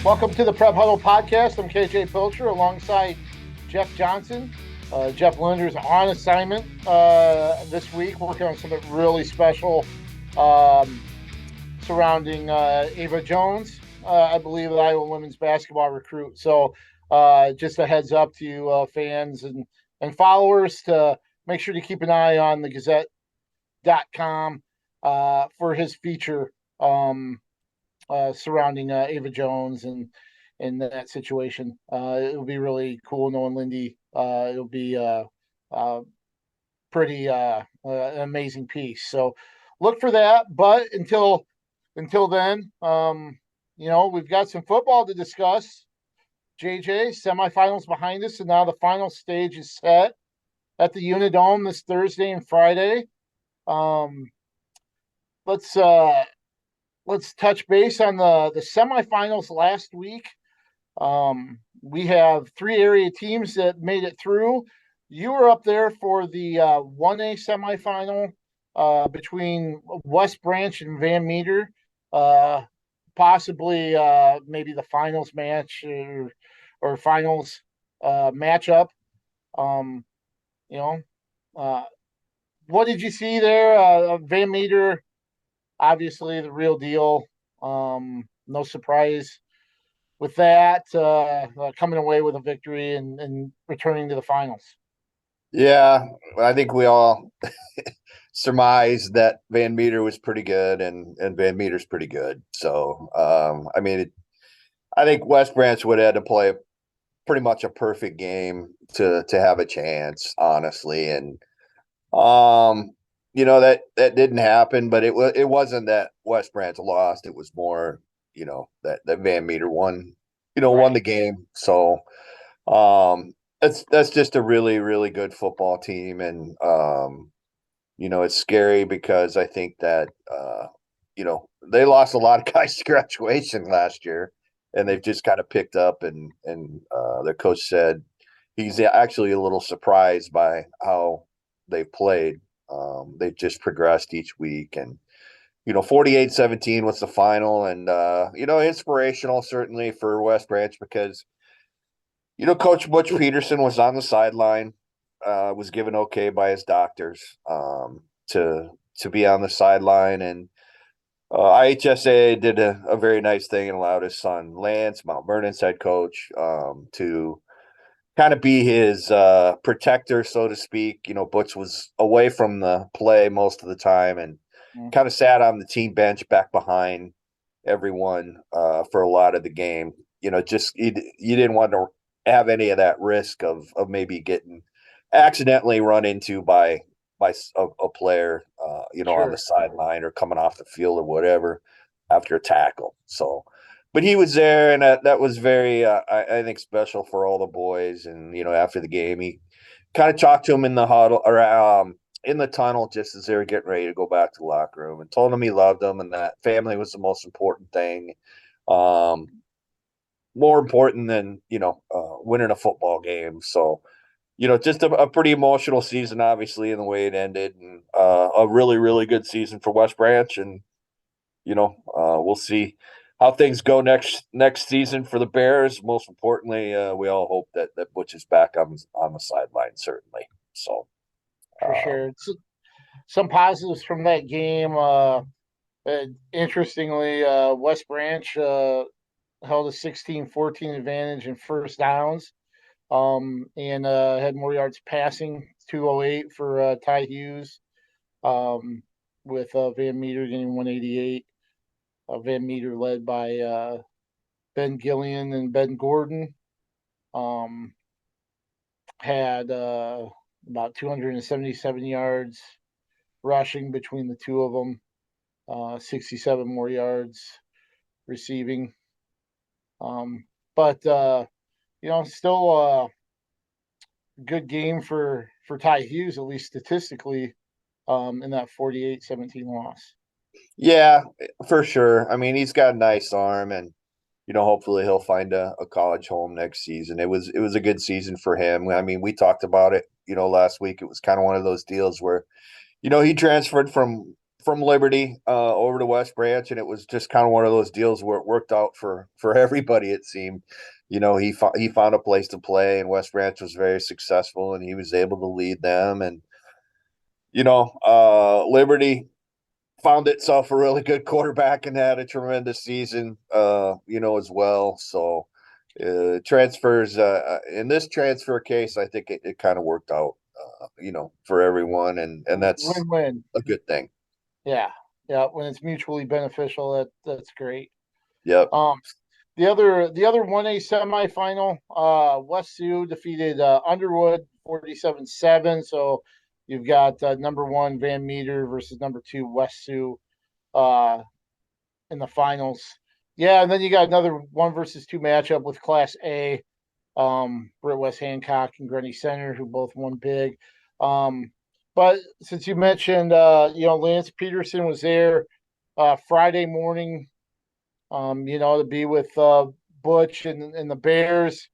Welcome to the Prep Huddle podcast. I'm KJ Pilcher alongside Jeff Johnson. Jeff Linder's on assignment this week, working on something really special surrounding Ava Jones, I believe, the Iowa women's basketball recruit. So just a heads up to you fans and followers to make sure to keep an eye on the Gazette.com for his feature surrounding Ava Jones and that situation. It'll be really cool knowing Lindy. It'll be pretty an amazing piece. So look for that. But until then, we've got some football to discuss. JJ, semifinals behind us, and now the final stage is set at the UNI-Dome this Thursday and Friday. Let's touch base on the semifinals last week. We have 3 area teams that made it through. You were up there for the 1A semifinal between West Branch and Van Meter, possibly maybe the finals match or finals matchup. What did you see there? Van Meter, obviously the real deal. No surprise with that, coming away with a victory and returning to the finals. Yeah, I think we all surmised that Van Meter was pretty good, and Van Meter's pretty good. So, I think West Branch would have had to play pretty much a perfect game to have a chance, honestly. And that didn't happen, but it wasn't that West Branch lost. It was more, that Van Meter won the game. So that's just a really, really good football team. And it's scary because I think that they lost a lot of guys to graduation last year, and they've just kind of picked up, and their coach said he's actually a little surprised by how they've played. They've just progressed each week, and 48-17 was the final, and inspirational certainly for West Branch because Coach Butch Peterson was on the sideline, was given okay by his doctors to be on the sideline, and IHSA did a very nice thing and allowed his son Lance, Mount Vernon's head coach, to kind of be his protector, so to speak. Butch was away from the play most of the time and kind of sat on the team bench back behind everyone for a lot of the game. Just you didn't want to have any of that risk of maybe getting accidentally run into by a player, Sure. on the sideline or coming off the field or whatever after a tackle. So, but he was there, and that was very, I think, special for all the boys. And after the game, he kind of talked to him in the huddle or in the tunnel just as they were getting ready to go back to the locker room, and told him he loved them and that family was the most important thing, more important than winning a football game. So, just a pretty emotional season, obviously, in the way it ended, and a really, really good season for West Branch. And we'll see how things go next season for the Bears. Most importantly, we all hope that Butch is back on the sideline, certainly. So, For sure. Some positives from that game. Interestingly, West Branch held a 16-14 advantage in first downs, and had more yards passing, 208 for Ty Hughes, with Van Meter getting 188. Van Meter led by Ben Gillian and Ben Gordon. Had about 277 yards rushing between the two of them, 67 more yards receiving. But still a good game for Ty Hughes, at least statistically, in that 48-17 loss. Yeah, for sure. I mean, he's got a nice arm, and hopefully he'll find a college home next season. It was a good season for him. I mean, we talked about it, last week. It was kind of one of those deals where, he transferred from from Liberty over to West Branch, and it was just kind of one of those deals where it worked out for everybody. It seemed, he found a place to play, and West Branch was very successful, and he was able to lead them. And Liberty found itself a really good quarterback and had a tremendous season, as well. So transfers in this transfer case, I think it kind of worked out, for everyone, and that's Win-win. a good thing. Yeah. Yeah. When it's mutually beneficial, that's great. Yep. Um, the other 1A semifinal, West Sioux defeated Underwood 47-7. So you've got number one Van Meter versus number two West Sioux uh, in the finals. Yeah, and then you got another 1 versus 2 matchup with Class A, Britt West Hancock and Grundy Center, who both won big. Um, but since you mentioned, Lance Peterson was there Friday morning, to be with Butch and the Bears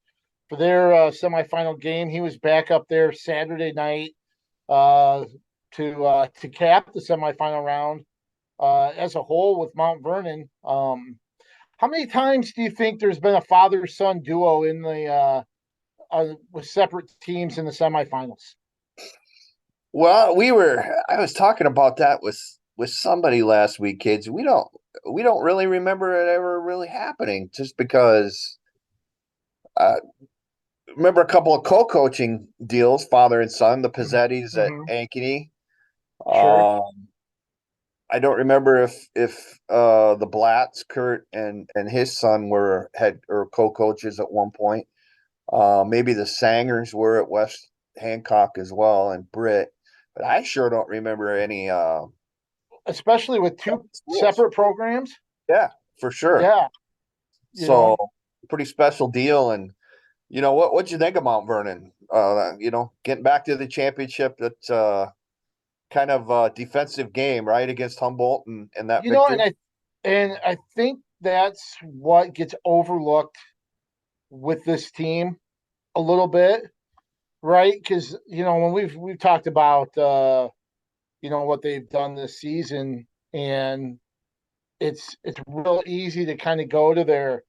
for their semifinal game. He was back up there Saturday night uh, to cap the semifinal round as a whole with Mount Vernon. How many times do you think there's been a father-son duo in the with separate teams in the semifinals? Well, I was talking about that with somebody last week, kids. We don't really remember it ever really happening, just because uh remember a couple of co-coaching deals, father and son, the Pizzettis at Mm-hmm. Ankeny. Sure. Um I don't remember if the Blatts, Kurt and his son were head or co-coaches at one point. Maybe the Sangers were at West Hancock as well, and Britt, but I sure don't remember any Especially with two schools. separate programs. Yeah, for sure. Yeah, So pretty special deal. And what'd you think of Mount Vernon? Getting back to the championship, that kind of defensive game, right, against Humboldt and that and victory. I think that's what gets overlooked with this team a little bit, right? Because when we've talked about what they've done this season, and it's real easy to kind of go to their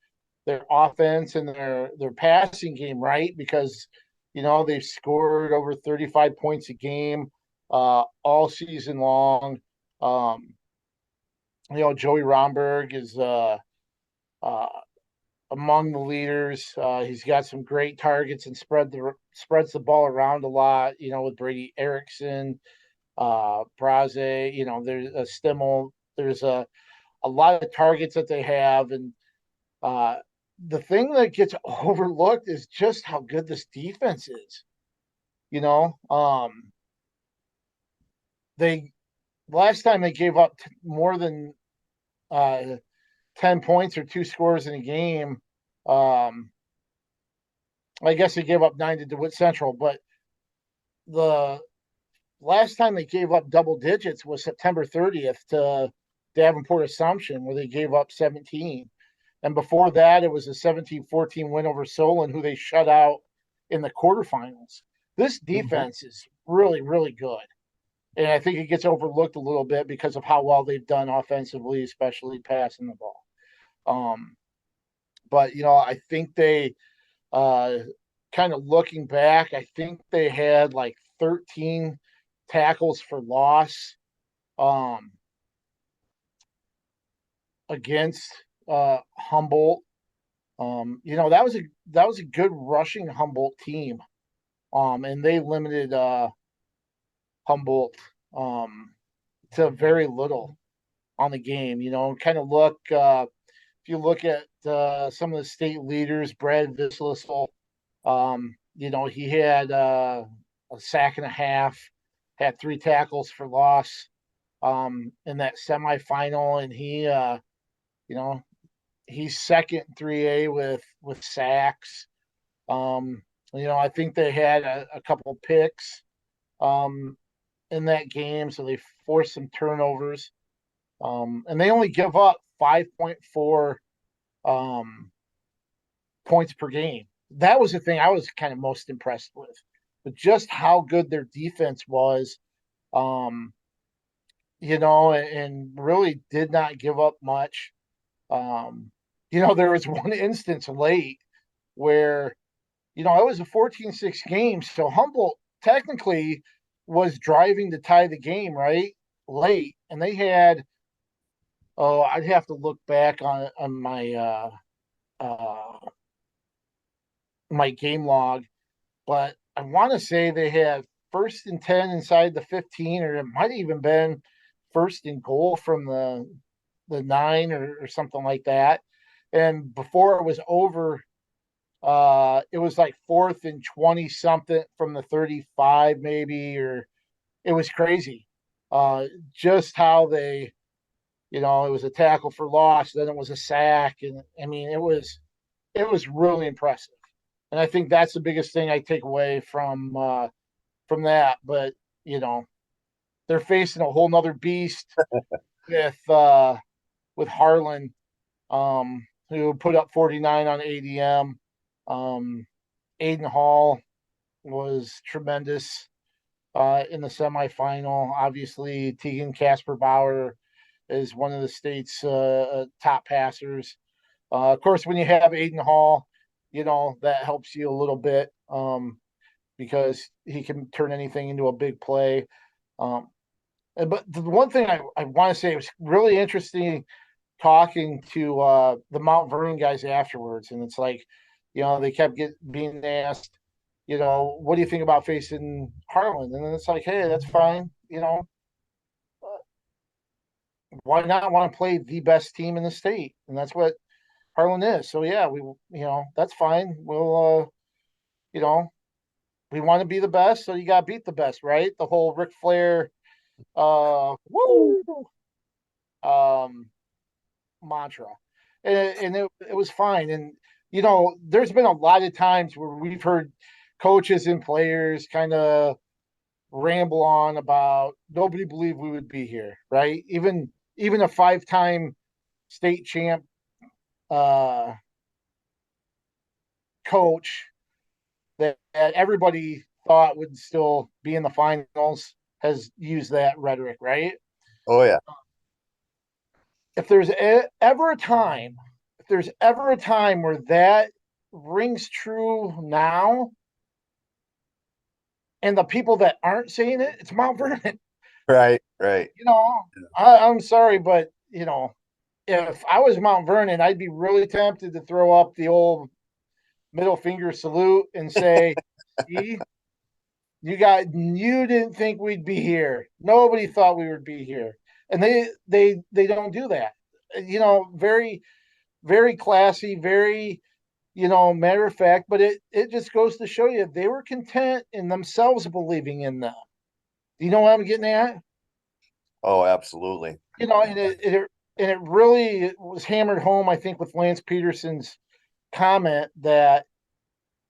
offense and their passing game, right? Because they've scored over 35 points a game all season long. Um, Joey Romberg is uh, among the leaders. He's got some great targets and spreads the ball around a lot. With Brady Erickson, Braze. There's a Stimmel. There's a lot of targets that they have, and uh, the thing that gets overlooked is just how good this defense is. You know, they last time they gave up more than uh, 10 points or two scores in a game. Um, I guess they gave up 9 to DeWitt Central, but the last time they gave up double digits was September 30th to Davenport Assumption, where they gave up 17. And before that, it was a 17-14 win over Solon, who they shut out in the quarterfinals. This Mhm. defense is really, really good. And I think it gets overlooked a little bit because of how well they've done offensively, especially passing the ball. Um, but, I think they, uh, kind of looking back, I think they had like 13 tackles for loss um, against Humboldt. That was a good rushing Humboldt team. And they limited Humboldt to very little on the game. Kind of look if you look at some of the state leaders, Brad Visslisel, he had a sack and a half, had 3 tackles for loss in that semifinal, and you know, he's second in 3A with sacks. Um, I think they had a couple picks um, in that game, so they forced some turnovers. And they only give up 5.4 um, points per game. That was the thing I was kind of most impressed with, but just how good their defense was. Um, and really did not give up much. Um, there was one instance late where, it was a 14-6 game. So Humboldt technically was driving to tie the game, right? Late. And they had, oh, I'd have to look back on uh, my game log, but I want to say they had first and 10 inside the 15, or it might have even been first and goal from the 9, or something like that. And before it was over, it was like fourth and 20 something from the 35, maybe, or it was crazy. Just how they, it was a tackle for loss, then it was a sack, and I mean, it was really impressive. And I think that's the biggest thing I take away from that. But you know, they're facing a whole nother beast with with Harlan, who put up 49 on ADM. Aiden Hall was tremendous in the semifinal. Obviously, Tegan Casper Bauer is one of the state's top passers. Of course, when you have Aiden Hall, that helps you a little bit, because he can turn anything into a big play. Um, but the one thing I want to say, it was really interesting talking to the Mount Vernon guys afterwards, and it's like, they kept being asked, what do you think about facing Harlan? And then it's like, hey, that's fine. Why not want to play the best team in the state? And that's what Harlan is. So yeah, that's fine. You know, we want to be the best, so you got to beat the best, right? The whole Ric Flair, woo, um, mantra, and it was fine. And there's been a lot of times where we've heard coaches and players kind of ramble on about nobody believed we would be here, right? Even a 5-time state champ uh, coach that everybody thought would still be in the finals has used that rhetoric, right? Oh yeah. If there's ever a time, if there's ever a time where that rings true now, and the people that aren't saying it, it's Mount Vernon. Right. Right. You know, I'm sorry, but if I was Mount Vernon, I'd be really tempted to throw up the old middle finger salute and say, "See, you didn't think we'd be here. Nobody thought we would be here." And they don't do that. Very, very classy, very, matter of fact, but it just goes to show you they were content in themselves believing in them. Do you know what I'm getting at? Oh, absolutely. And it really was hammered home, I think, with Lance Peterson's comment that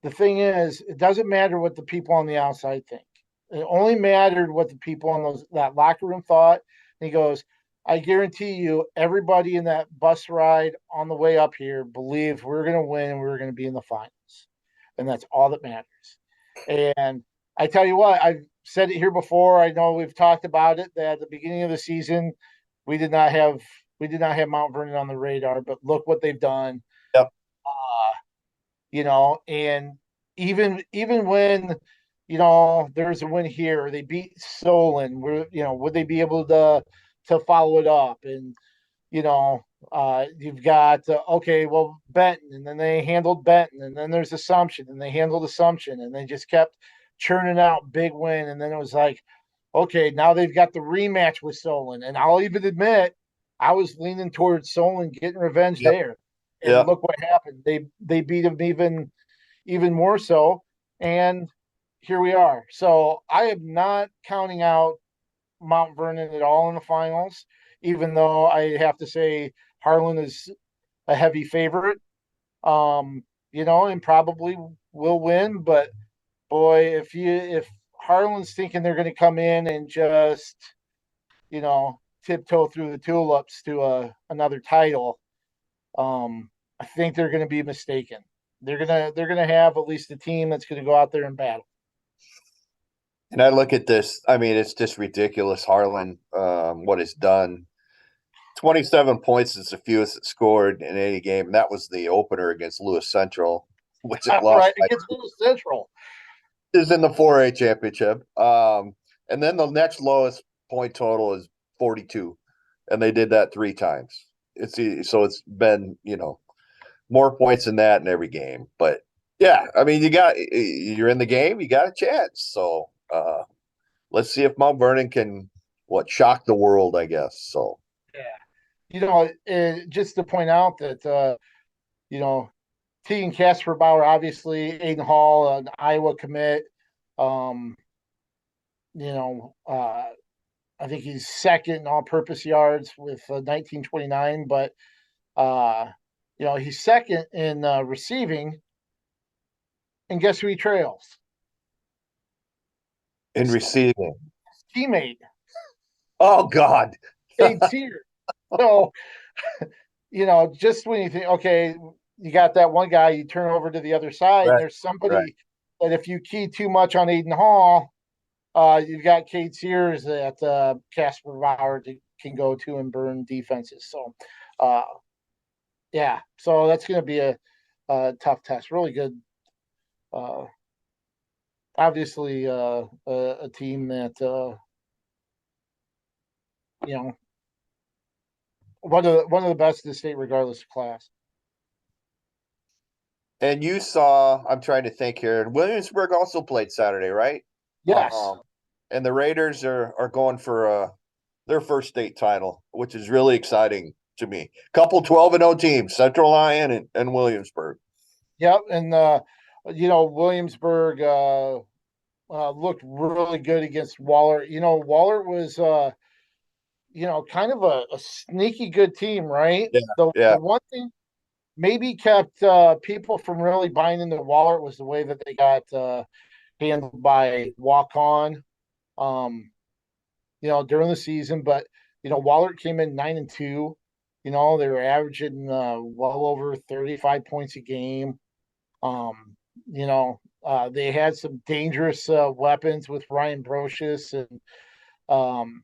the thing is, it doesn't matter what the people on the outside think. It only mattered what the people on that locker room thought. And he goes, I guarantee you, everybody in that bus ride on the way up here believed we're going to win and we're going to be in the finals. And that's all that matters. And I tell you what, I've said it here before. I know we've talked about it that at the beginning of the season, we did not have Mount Vernon on the radar, but look what they've done. Yep. And even when there's a win here, or they beat Solon, where would they be able to follow it up? And you've got okay, well, Benton, and then they handled Benton, and then there's Assumption, and they handled Assumption, and they just kept churning out big win. And then it was like, okay, now they've got the rematch with Solon, and I'll even admit I was leaning towards Solon getting revenge Yep. there. And Yep. look what happened. They beat him even more so, and here we are. So I am not counting out Mount Vernon at all in the finals, even though I have to say Harlan is a heavy favorite. And probably will win. But boy, if Harlan's thinking they're going to come in and just tiptoe through the tulips to another title, I think they're going to be mistaken. They're gonna have at least a team that's going to go out there and battle. And I look at this. I mean, it's just ridiculous. Harlan, what it's done. 27 points is the fewest it scored in any game. And that was the opener against Lewis Central, which it lost Right, against Louis Central. is in the 4A championship. And then the next lowest point total is 42, and they did that 3 times. So it's been more points than that in every game. But yeah, I mean you're in the game, you got a chance. So let's see if Mount Vernon can shock the world, I guess. So Just to point out that you know Tegan Casper Bauer, obviously Aiden Hall, an Iowa commit. Um, you know, I think he's second in all-purpose yards with 1929, but he's second in receiving. And guess who he trails? in receiving, Teammate, oh God, Cade Sears. So, just when you think, okay, you got that one guy, you turn over to the other side, and right, there's right. somebody that if you key too much on Aiden Hall, you've got Cade Sears that Casper Bauer can go to and burn defenses. So, yeah, so that's going to be a tough test. Really good. Uh, Obviously, a team that you know one of the best in the state, regardless of class. And you saw, I'm trying to think here. Williamsburg also played Saturday, right? Yes. And the Raiders are going for their first state title, which is really exciting to me. Couple 12-0 teams, Central Lyon and Williamsburg. Yep. And Williamsburg looked really good against Waller. Waller was kind of a sneaky good team, right? Yeah, The yeah, one thing maybe kept people from really buying into Waller was the way that they got handled by walk on. Um, during the season. But Waller came in 9-2. They were averaging well over 35 points a game. They had some dangerous weapons with Ryan Brocious, and um,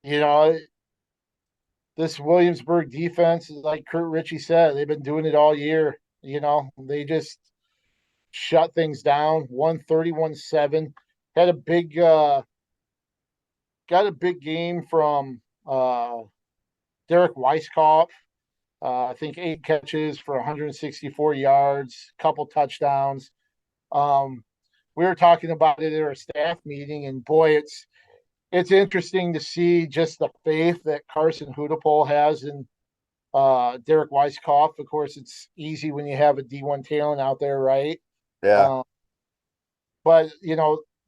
you know this Williamsburg defense is like Kurt Ritchie said. They've been doing it all year. They just shut things down. 131-7. Had a big got a big game from Derek Weisskopf. I think 8 catches for 164 yards, couple touchdowns. Um, we were talking about it at our staff meeting, and boy, it's interesting to see just the faith that Carson Hudapole has in Derek Weisskopf. Of course, it's easy when you have a D1 talent out there, right? yeah. Um, but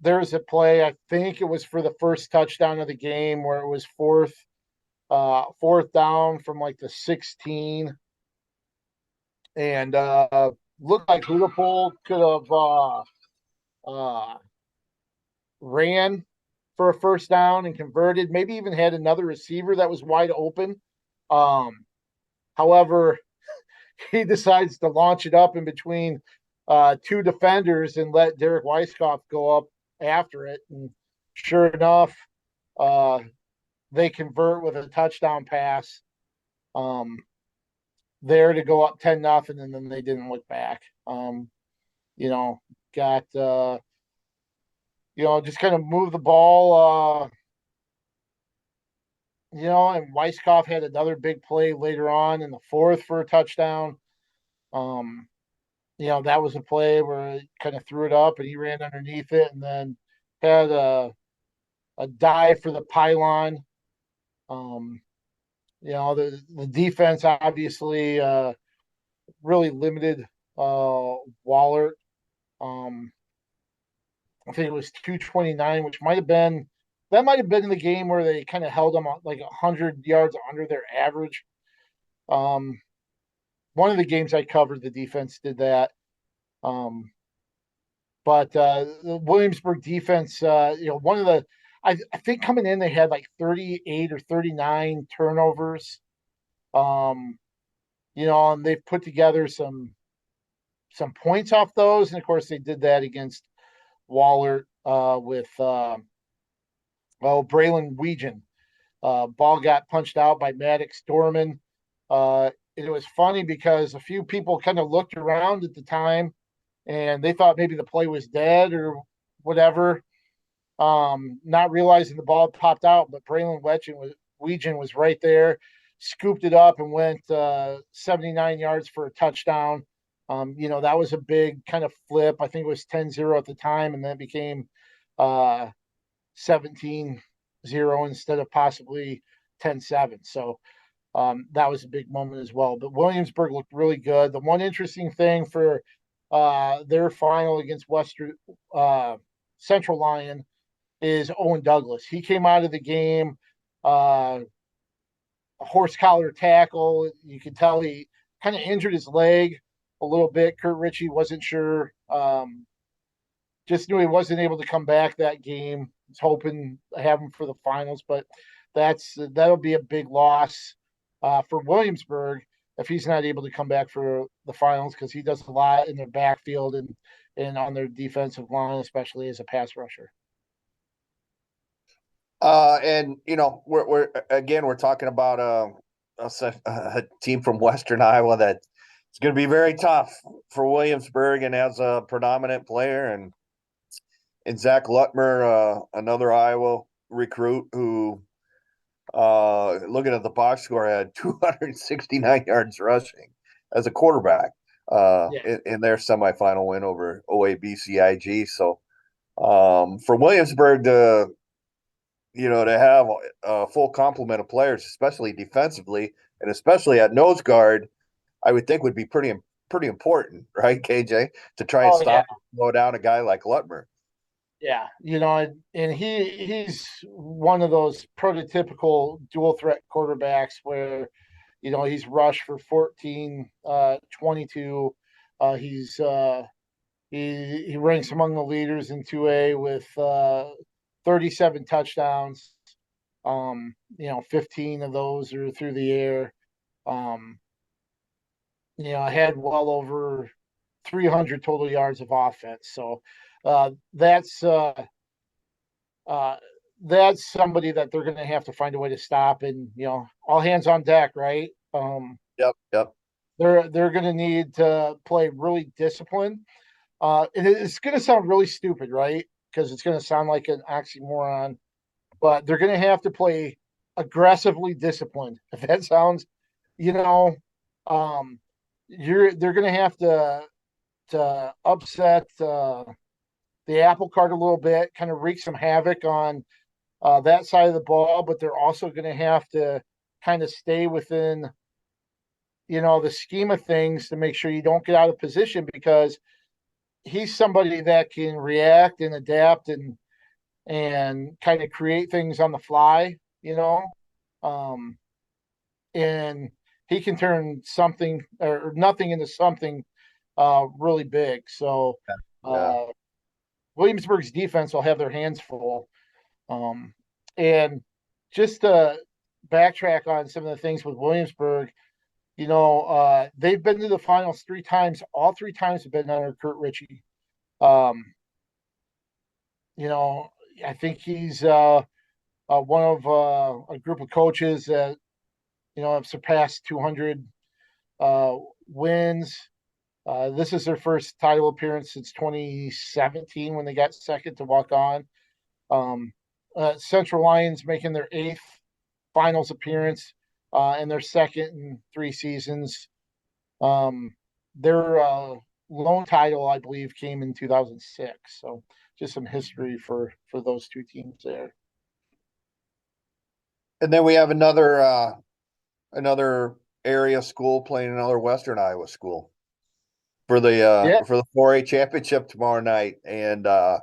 there's a play. I think it was for the first touchdown of the game where it was fourth down from like the 16, and looked like Liverpool could have uh, ran for a first down and converted, maybe even had another receiver that was wide open. However, he decides to launch it up in between two defenders and let Derek Weisskopf go up after it. And sure enough, uh, they convert with a touchdown pass. There to go up 10-0, and then they didn't look back. You know, got just kind of move the ball. And Weisskopf had another big play later on in the fourth for a touchdown. Um, that was a play where he kind of threw it up and he ran underneath it, and then had a dive for the pylon. Um, the defense obviously really limited Waller. Um, I think it was 229, which might have been in the game where they kind of held them like 100 yards under their average. Um, one of the games I covered, the defense did that. But the Williamsburg defense, one of the, I think coming in, they had like 38 or 39 turnovers. And they've put together some points off those. And of course, they did that against Waller with Braylon Weegan. Ball got punched out by Maddox Dorman. It was funny because a few people kind of looked around at the time and they thought maybe the play was dead or whatever, not realizing the ball popped out. But Weegan was right there, scooped it up, and went 79 yards for a touchdown. That was a big kind of flip. I think it was 10-0 at the time, and then it became 17-0 instead of possibly 10-7. So that was a big moment as well. But Williamsburg looked really good. The one interesting thing for their final against Central Lyon is Owen Douglas. He came out of the game, a horse collar tackle. You could tell he kind of injured his leg a little bit. Kurt Ritchie wasn't sure. Just knew he wasn't able to come back that game. Was hoping to have him for the finals, but that'll be a big loss for Williamsburg if he's not able to come back for the finals, because he does a lot in their backfield and on their defensive line, especially as a pass rusher. And we're talking about a team from Western Iowa that it's going to be very tough for Williamsburg, and as a predominant player, and Zach Lutmer, another Iowa recruit who, looking at the box score, had 269 yards rushing as a quarterback in their semifinal win over OABCIG. So for Williamsburg to have a full complement of players, especially defensively and especially at nose guard, I would think would be pretty important, right, KJ, to try and stop and slow down a guy like Lutmer. Yeah, and he's one of those prototypical dual threat quarterbacks where, he's rushed for 14, 22. He ranks among the leaders in 2A with 37 touchdowns. 15 of those are through the air. I had well over 300 total yards of offense. So that's somebody that they're going to have to find a way to stop, and all hands on deck, right? Yep. They're going to need to play really disciplined. And it's going to sound really stupid, right? Because it's going to sound like an oxymoron, but they're going to have to play aggressively disciplined. If that sounds, they're going to have to upset the apple cart a little bit, kind of wreak some havoc on that side of the ball, but they're also going to have to kind of stay within, the scheme of things to make sure you don't get out of position, because he's somebody that can react and adapt and kind of create things on the fly, and he can turn something or nothing into something really big. So Williamsburg's defense will have their hands full. And just to backtrack on some of the things with Williamsburg, they've been to the finals 3 times. All 3 times have been under Kurt Ritchie. I think he's one of a group of coaches that have surpassed 200 wins. This is their first title appearance since 2017 when they got second to walk on. Central Lions making their 8th finals appearance and their second in 3 seasons. Their lone title, I believe, came in 2006. So just some history for those 2 teams there. And then we have another area school playing another Western Iowa school for the 4A championship tomorrow night, and the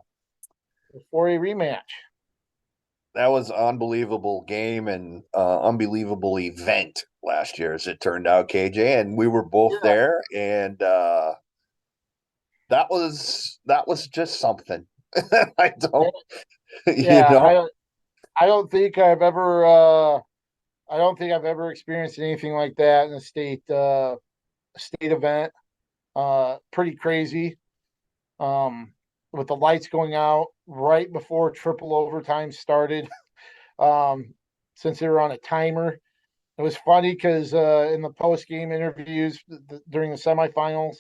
4A rematch. That was an unbelievable game and unbelievable event last year, as it turned out, KJ, and we were both there, and that was just something. I don't, I don't think I've ever experienced anything like that in a state event. Pretty crazy. with the lights going out right before triple overtime started. Since they were on a timer, it was funny because in the post game interviews during the semifinals,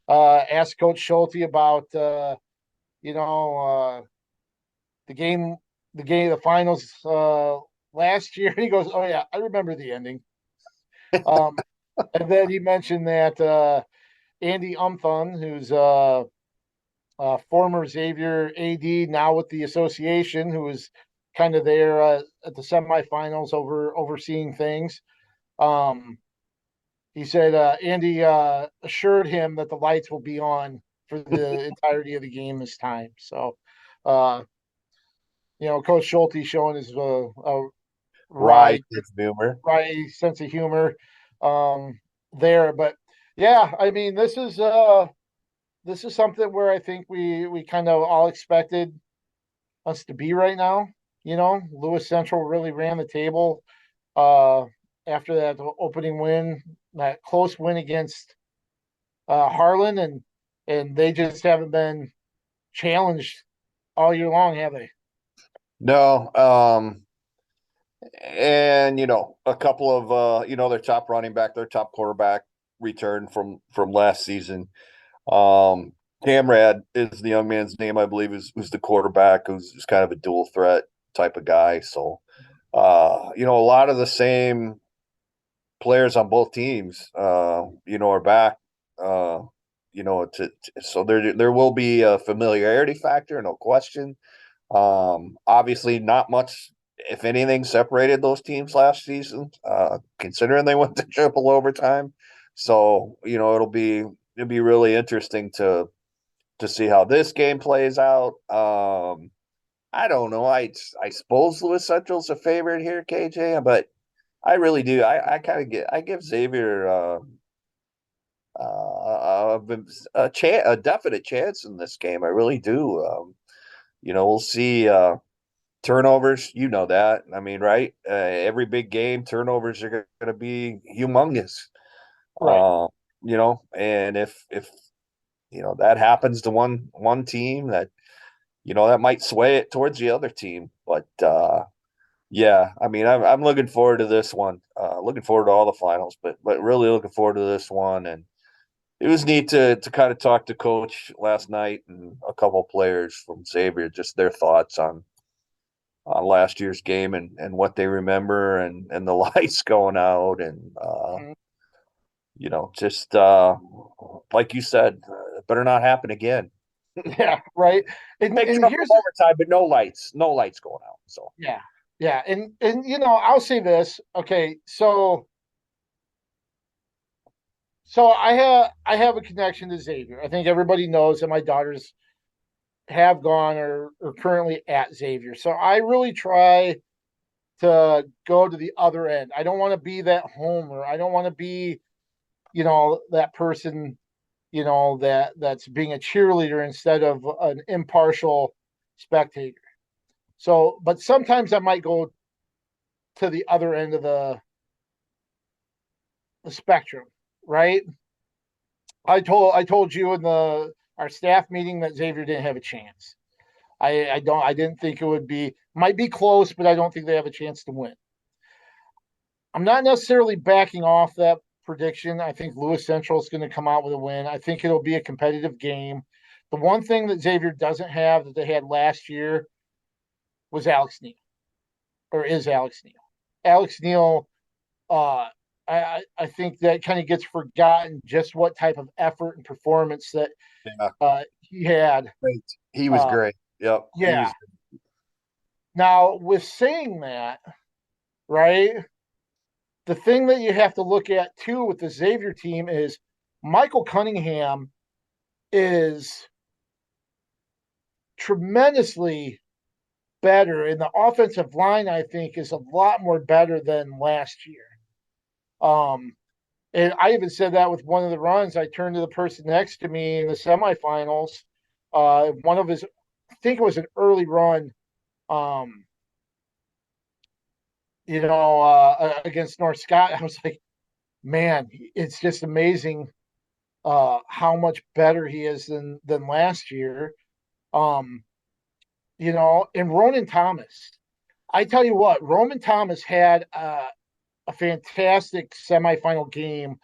asked Coach Schulte about you know the game, the finals last year. He goes, "Oh yeah, I remember the ending." Um, and then he mentioned that Andy Umthun, who's former Xavier AD, now with the association, who was kind of there at the semifinals overseeing things. Um, he said Andy assured him that the lights will be on for the entirety of the game this time. So, uh, Coach Schulte showing his wry, Right, it's humor. wry sense of humor there. But yeah, I mean, this is something where I think we kind of all expected us to be right now. Lewis Central really ran the table uh, after that opening win, that close win against Harlan, and they just haven't been challenged all year long, have they? No, and a couple of their top running back, their top quarterback returned from last season. Camrad is the young man's name, I believe, who's the quarterback, who's kind of a dual threat type of guy. So, a lot of the same players on both teams, are back. So there will be a familiarity factor, no question. Obviously, not much, if anything, separated those teams last season, considering they went to triple overtime. So it'll be really interesting to see how this game plays out. I don't know. I suppose Lewis Central's a favorite here, KJ, but I really do. I give Xavier a definite chance in this game. I really do. We'll see turnovers. You know that. I mean, right? Every big game, turnovers are going to be humongous. Right. Uh, and if that happens to one team, that might sway it towards the other team. But yeah, I mean, I'm looking forward to this one. Looking forward to all the finals, but really looking forward to this one. And it was neat to kind of talk to Coach last night and a couple of players from Xavier, just their thoughts on last year's game and what they remember and the lights going out and Mhm. just like you said, it better not happen again. Yeah, right. Make And trouble here's overtime, but no lights going out. So yeah, yeah, and I'll say this. Okay, so I have a connection to Xavier. I think everybody knows that my daughters have gone or are currently at Xavier. So I really try to go to the other end. I don't want to be that homer. I don't want to be, that person, that's being a cheerleader instead of an impartial spectator. So, but sometimes I might go to the other end of the spectrum, right? I told you in the our staff meeting that Xavier didn't have a chance. I didn't think it would be, might be close, but I don't think they have a chance to win. I'm not necessarily backing off that prediction. I think Lewis Central is going to come out with a win. I think it'll be a competitive game. The one thing that Xavier doesn't have that they had last year was Alex Neal, or is Alex Neal. Alex Neal, uh, I think that kind of gets forgotten just what type of effort and performance that yeah, he had. great. He was Uh, great. Yep, he yeah. was. Now, with saying that, right, the thing that you have to look at too with the Xavier team is Michael Cunningham is tremendously better, and the offensive line I think is a lot more better than last year. Um, and I even said that with one of the runs. I turned to the person next to me in the semifinals. One of his, I think it was an early run. Um, against North Scott. I was like, man, it's just amazing how much better he is than last year. Um, and Ronan Thomas. I tell you what, Roman Thomas had a fantastic semifinal game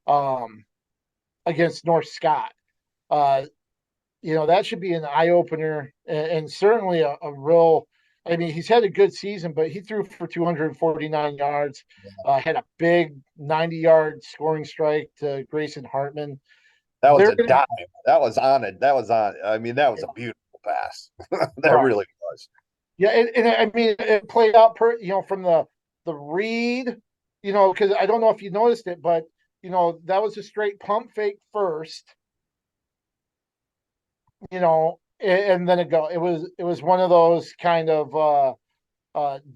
um, against North Scott. Uh, that should be an eye opener and certainly a real. I mean, he's had a good season, but he threw for 249 yards, had a big 90-yard scoring strike to Grayson Hartman. That was They're a going to, dime. That was on it. That was on. I mean, that was a beautiful pass. That right. really was. Yeah. And I mean, it played out from the read, because I don't know if you noticed it, but, that was a straight pump fake first, and then it was one of those kind of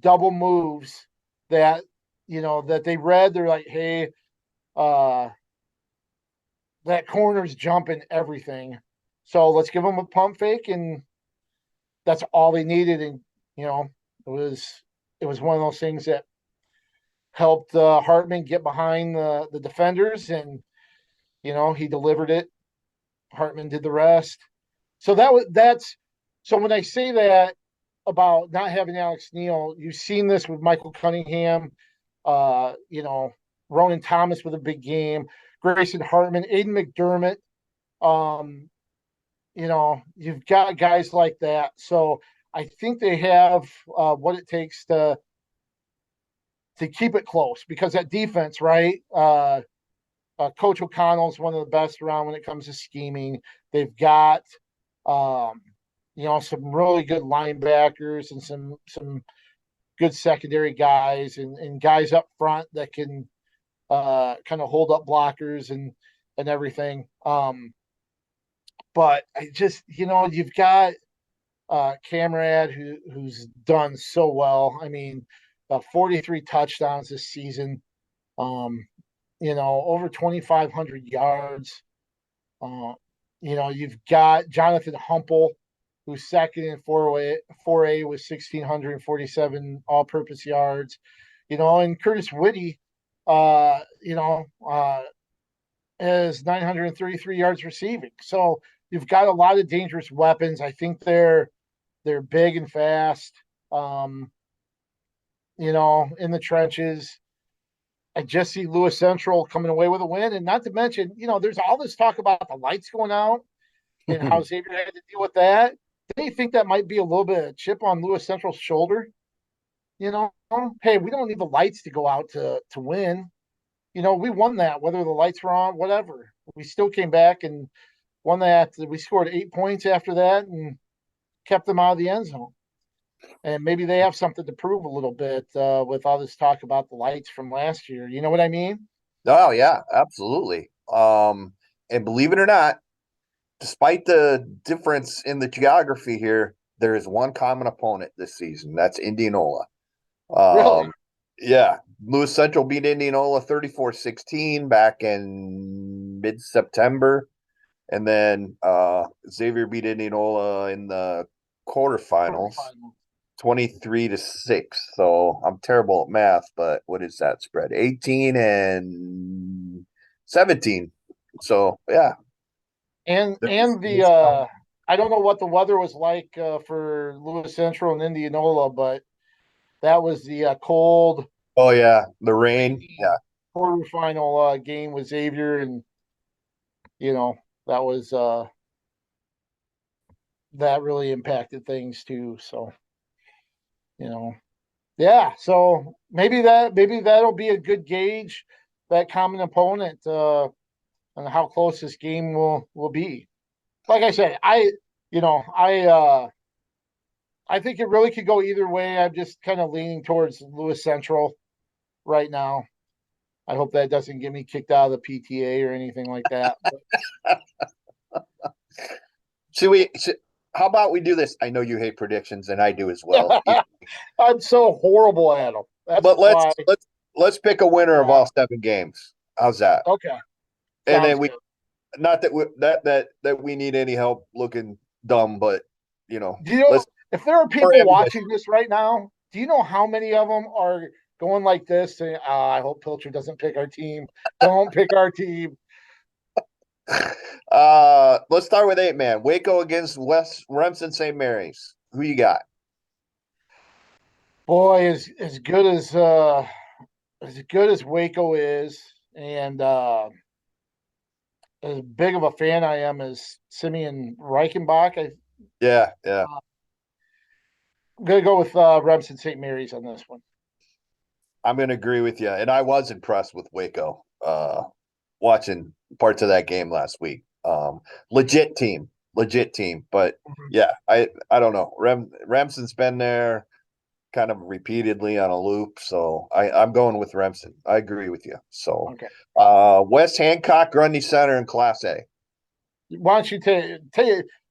double moves that that they read. They're like, hey, uh, that corner's jumping everything, so let's give them a pump fake, and that's all they needed. And you know, it was it was one of those things that helped Hartman get behind the defenders, and he delivered it. Hartman did the rest. So that's so when I say that about not having Alex Neal, you've seen this with Michael Cunningham, uh, you know, Ronan Thomas with a big game, Grayson Hartman, Aiden McDermott. Um, you've got guys like that. So I think they have what it takes to keep it close because that defense, right? Coach O'Connell's one of the best around when it comes to scheming. They've got um, some really good linebackers and some good secondary guys and guys up front that can kind of hold up blockers and everything. But I just you've got Camrad who's done so well. I mean, 43 touchdowns this season. Um, over 2,500 yards. Uh, you've got Jonathan Humple, who's second in 4A with 1,647 all-purpose yards. And Curtis Whitty, uh, you know, uh, has 933 yards receiving. So you've got a lot of dangerous weapons. I think they're big and fast. Um, in the trenches. I just see Lewis Central coming away with a win, and not to mention, there's all this talk about the lights going out and how Xavier had to deal with that. They think that might be a little bit of chip on Lewis Central's shoulder. Hey, we don't need the lights to go out to win. We won that whether the lights were on, whatever. We still came back and won that. We scored 8 points after that and kept them out of the end zone. And maybe they have something to prove a little bit with all this talk about the lights from last year. You know what I mean? Oh yeah, absolutely. And believe it or not, despite the difference in the geography here, there is one common opponent this season. That's Indianola. Really? Yeah, Lewis Central beat Indianola 34-16 back in mid-September. And then Xavier beat Indianola in the quarterfinals 23-6. So I'm terrible at math, but what is that spread? 18 and 17. So yeah. And the I don't know what the weather was like for Lewis Central and Indianola, but that was the cold Oh yeah, the rain. Yeah. quarterfinal game with Xavier, and you know that was that really impacted things too. So you know, yeah. So maybe that'll be a good gauge, that common opponent, and how close this game will be. Like I said, I think it really could go either way. I'm just kind of leaning towards Lewis Central right now. I hope that doesn't get me kicked out of the PTA or anything like that. But How about we do this? I know you hate predictions and I do as well. I'm so horrible at them. That's But why. let's pick a winner of all 7 games. How's that? Okay, And sounds then we good. not that we that we need any help looking dumb, but Do you know let's if there are for people ammunition. watching this right now? Do you know how many of them are going like this? Saying, "I hope Pilcher doesn't pick our team. Don't pick our team." Let's start with 8-man. Waco against West Remsen St. Mary's. Who you got? Boy, as good as Waco is, and as big of a fan I am as Simeon Reichenbach, Yeah, yeah. I'm gonna go with Remsen St. Mary's on this one. I'm going to agree with you. And I was impressed with Waco watching parts of that game last week. Legit team, legit team. But Mhm. yeah, I don't know. Remsen's been there kind of repeatedly on a loop. So I'm going with Remsen. I agree with you. So Okay, West Hancock, Grundy Center in Class A. why don't you take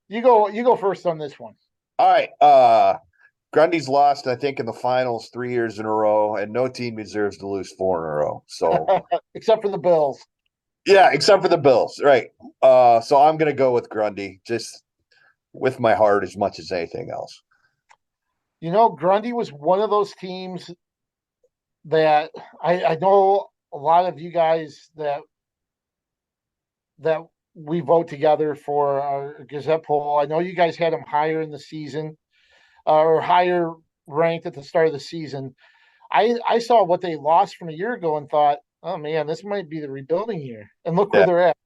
you go first on this one? All right. Grundy's lost, I think, in the finals 3 years in a row, and no team deserves to lose four in a row. So Except for the Bills. yeah, except for the Bills, right? So I'm gonna go with Grundy, just with my heart as much as anything else. You know, Grundy was one of those teams that I know a lot of you guys that we vote together for our Gazette poll. I know you guys had them higher in the season or higher ranked at the start of the season. I saw what they lost from a year ago and thought, oh man, this might be the rebuilding year. And look where Yeah, they're at.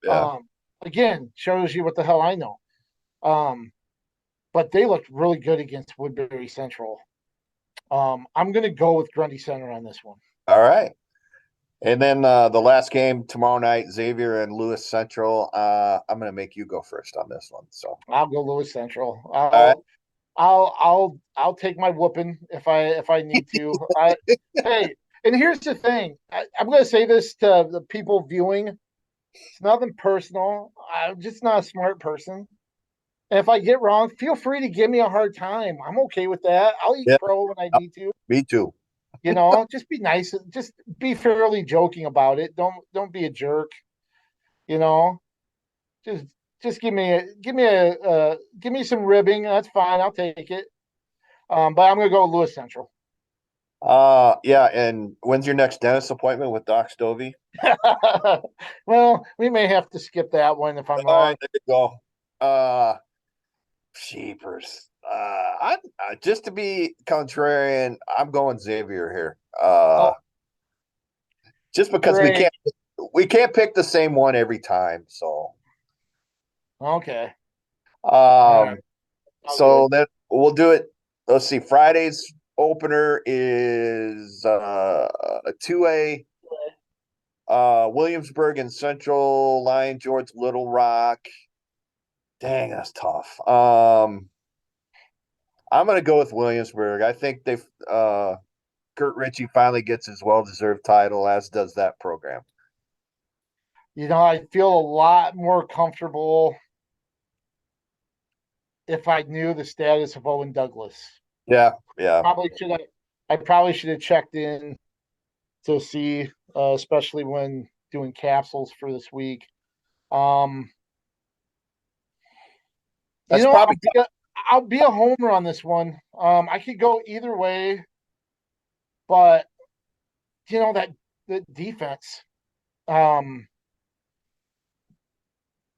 yeah. Um, again, shows you what the hell I know. Um, but they looked really good against Woodbury Central. I'm going to go with Grundy Center on this one. All right. And then the last game tomorrow night, Xavier and Lewis Central. I'm gonna make you go first on this one. So I'll go Lewis Central. all right. I'll take my whooping if I need to. Hey, and here's the thing. I'm going to say this to the people viewing. It's nothing personal. I'm just not a smart person. And if I get wrong, feel free to give me a hard time. I'm okay with that. I'll eat Yeah, crow when I need to. me too. You know, just be nice. Just be fairly joking about it. Don't be a jerk. You know, just give me some ribbing. That's fine. I'll take it. But I'm gonna go Lewis Central. Yeah. And when's your next dentist appointment with Doc Stovey? Well, we may have to skip that one if I'm All right, wrong. there you go. Uh, Sheepers. Just to be contrarian, I'm going Xavier here. Oh, Just because great. we can't pick the same one every time. So Okay. All right. um All good. so then we'll do it. Let's see. Friday's opener is a 2A Williamsburg and Central Lion George Little Rock. Dang, that's tough. I'm gonna go with Williamsburg. I think they've Kurt Ritchie finally gets his well-deserved title, as does that program. You know, I feel a lot more comfortable if I knew the status of Owen Douglas. Yeah, yeah. Probably should have. I probably should have checked in to see, especially when doing capsules for this week. Um, you That's know, probably I'll be a homer on this one. I could go either way, but you know that the defense. Um,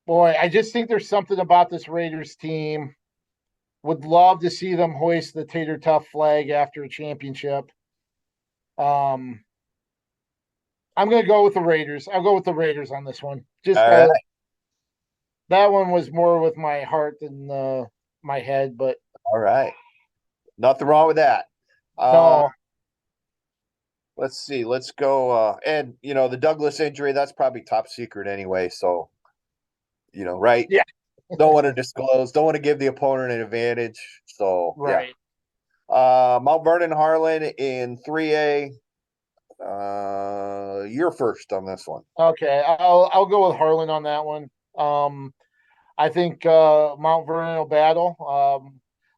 boy, I just think there's something about this Raiders team. Would love to see them hoist the Tater Tough flag after a championship. Um, I'm going to go with the Raiders. I'll go with the Raiders on this one. Just all right. that one was more with my heart than my head, but All right. Nothing wrong with that. Uh, no, let's see. Let's go. And the Douglas injury, that's probably top secret anyway. So, right? yeah, Don't want to disclose, don't want to give the opponent an advantage. So yeah. right. Mount Vernon Harlan in 3A. You're first on this one. Okay, I'll go with Harlan on that one. Um, I think Mount Vernon will battle.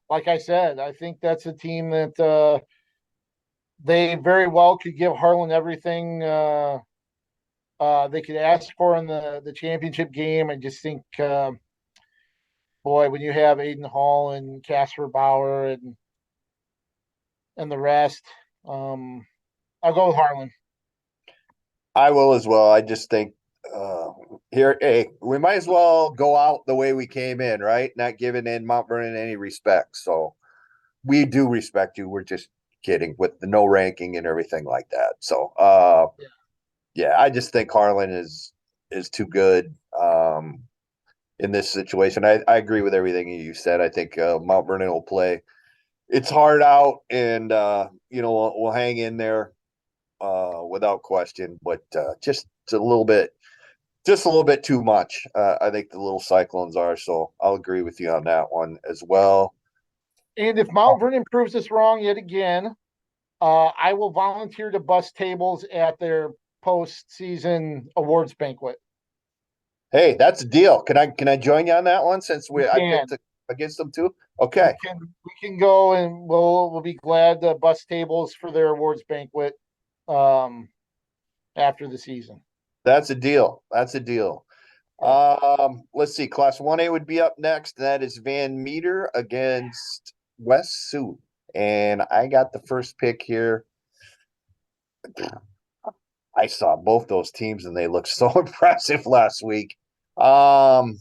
Like I said, I think that's a team that they very well could give Harlan everything they could ask for in the championship game. I just think, boy, when you have Aiden Hall and Casper Bauer and the rest, um, I'll go with Harlan. I will as well. I just think Here, hey, we might as well go out the way we came in, right? Not giving in Mount Vernon any respect. So we do respect you. We're just kidding with the no ranking and everything like that. So Yeah. yeah, I just think Harlan is too good in this situation. I agree with everything you said. I think Mount Vernon will play. It's hard out, and we'll hang in there without question. But just a little bit too much. I think the little Cyclones are. So I'll agree with you on that one as well. And if Mount Vernon proves us wrong yet again, I will volunteer to bus tables at their postseason awards banquet. Hey, that's a deal. Can I join you on that one since You I can. picked against them too? We Okay, can we can go and we'll be glad to bus tables for their awards banquet um after the season. that's a deal. That's a deal. Yeah. Let's see. Class 1A would be up next. That is Van Meter against West Sioux. And I got the first pick here. I saw both those teams and they looked so impressive last week. Um,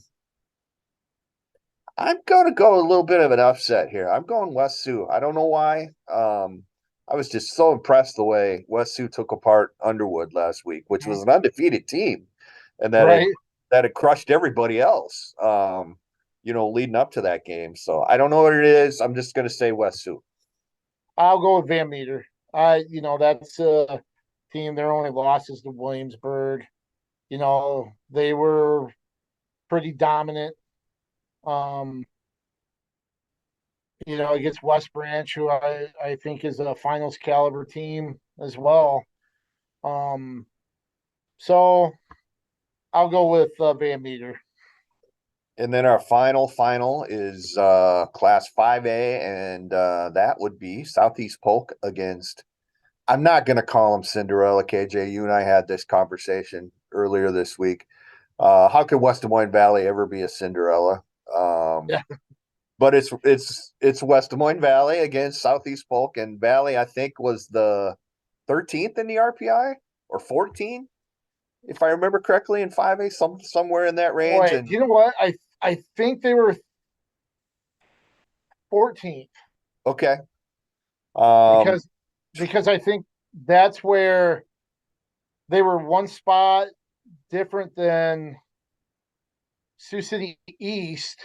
I'm going to go a little bit of an upset here. I'm going West Sioux. I don't know why. I was just so impressed the way West Sioux took apart Underwood last week, which was an undefeated team, and Right. that had crushed everybody else. Leading up to that game. So I don't know what it is. I'm just going to say West Sioux. I'll go with Van Meter. That's a team. Their only loss is to Williamsburg. They were pretty dominant. Um, against West Branch, who I think is a finals caliber team as well. Um, so I'll go with Van Meter. And then our final is Class 5A, and that would be Southeast Polk against. I'm not going to call them Cinderella, KJ. You and I had this conversation earlier this week. How could West Des Moines Valley ever be a Cinderella? Yeah. But it's West Des Moines Valley against Southeast Polk, and Valley I think was the 13th in the RPI or 14, if I remember correctly, in 5A, somewhere in that range. Boy, And you know what? I think they were 14th okay, um, because I think that's where they were one spot different than Sioux City East,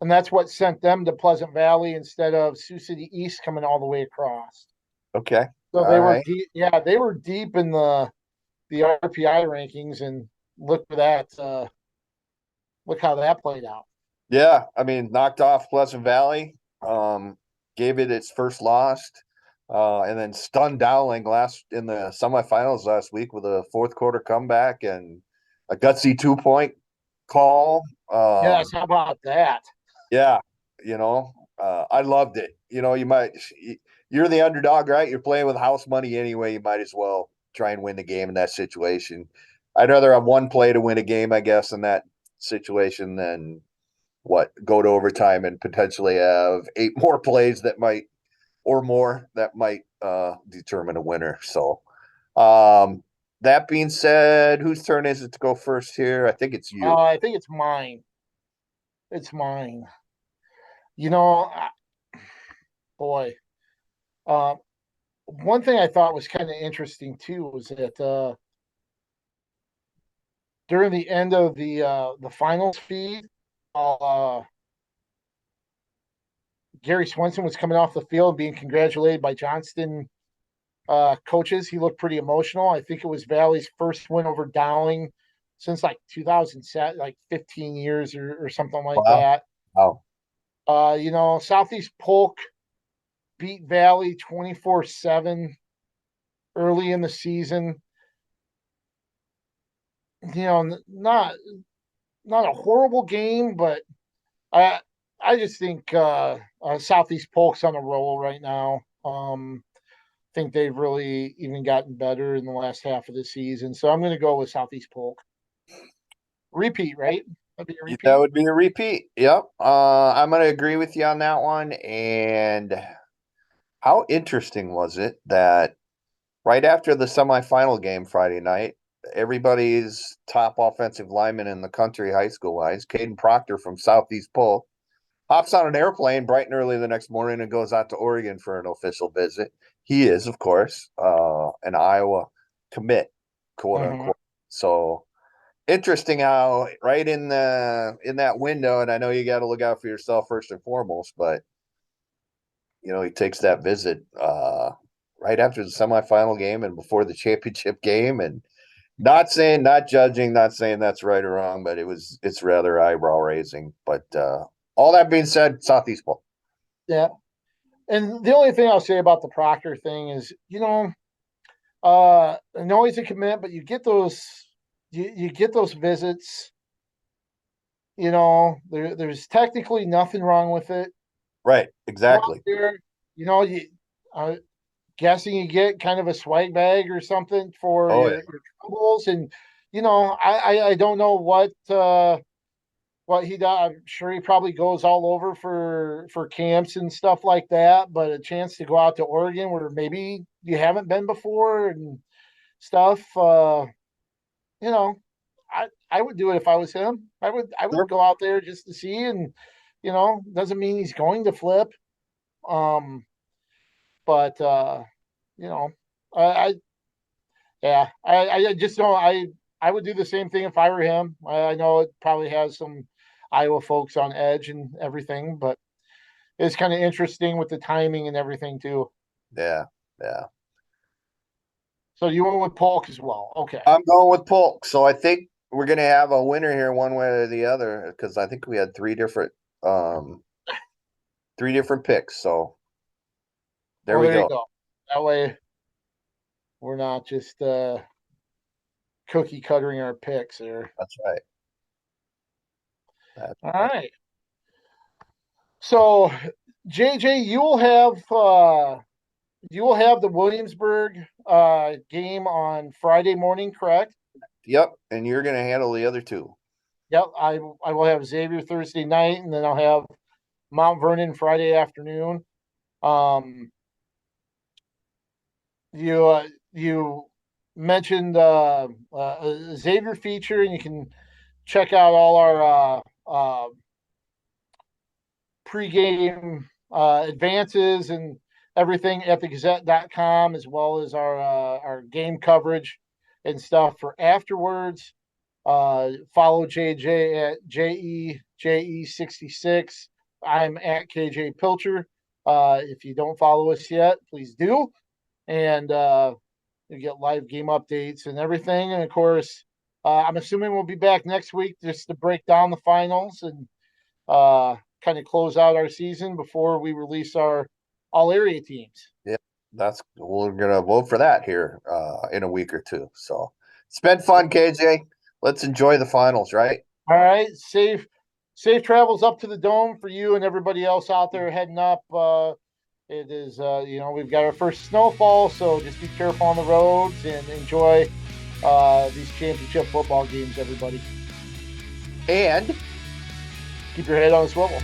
and that's what sent them to Pleasant Valley instead of Sioux City East coming all the way across. okay, So they all were right. deep. Yeah, they were deep in the RPI rankings, and look for that. Look how that played out. Yeah, I mean, knocked off Pleasant Valley, gave it its first loss, and then stunned Dowling last in the semifinals last week with a fourth quarter comeback and a gutsy 2-point call. Yes, how about that? Yeah, I loved it. You're the underdog, right? You're playing with house money anyway. You might as well try and win the game in that situation. I'd rather have one play to win a game, I guess, in that situation than go to overtime and potentially have 8 more plays that might determine a winner. So that being said, whose turn is it to go first here? I think it's you. I think it's mine. It's mine. You know, boy. Uh, One thing I thought was kind of interesting too was that during the end of the finals feed, Gary Swenson was coming off the field being congratulated by Johnston coaches. He looked pretty emotional. I think it was Valley's first win over Dowling since like 2007, like 15 years or something like Wow. that. Wow. Southeast Polk beat Valley 24-7 early in the season. Not a horrible game, but I I just think Southeast Polk's on a roll right now. Think they've really even gotten better in the last half of the season. So I'm going to go with Southeast Polk. Repeat, right? That'd be a That repeat. would be a repeat. Yep. I'm going to agree with you on that one. And how interesting was it that right after the semifinal game Friday night, everybody's top offensive lineman in the country, high school wise, Caden Proctor from Southeast Pull, hops on an airplane bright and early the next morning and goes out to Oregon for an official visit. He is, of course, an Iowa commit, quote unquote. So interesting how right in that window, and I know you got to look out for yourself first and foremost, but he takes that visit right after the semifinal game and before the championship game, and not judging, not saying that's right or wrong, but it's rather eyebrow raising. But all that being said, Southeast Bowl. Yeah. And the only thing I'll say about the Proctor thing is, I know he's a commit, but you get those visits. There's technically nothing wrong with it. Right, exactly. There, guessing you get kind of a swag bag or something for your troubles, and I don't know what he does. I'm sure he probably goes all over for camps and stuff like that, but a chance to go out to Oregon where maybe you haven't been before and stuff, I would do it if I was him. I would go out there just to see, and doesn't mean he's going to flip. But I just don't. I would do the same thing if I were him. I know it probably has some Iowa folks on edge and everything, but it's kind of interesting with the timing and everything too. Yeah. So you went with Polk as well. Okay. I'm going with Polk. So I think we're going to have a winner here one way or the other, because I think we had three different picks. So there we go. That way we're not just cookie cuttering our picks there. That's right. All right. So JJ, you will have the Williamsburg game on Friday morning, correct? Yep, and you're going to handle the other two. Yep, I will have Xavier Thursday night, and then I'll have Mount Vernon Friday afternoon. You mentioned Xavier feature, and you can check out all our pregame advances and everything at the Gazette.com, as well as our game coverage and stuff for afterwards. Follow JJ at JEJE66. I'm at KJ Pilcher. If you don't follow us yet, please do. And you get live game updates and everything. And of course, I'm assuming we'll be back next week just to break down the finals and kind of close out our season before we release our all area teams. Yeah, we're gonna vote for that here in a week or two. So it's been fun, KJ. Let's enjoy the finals, right? All right. Safe travels up to the Dome for you and everybody else out there heading up. It is we've got our first snowfall, so just be careful on the roads and enjoy these championship football games, everybody. And keep your head on a swivel.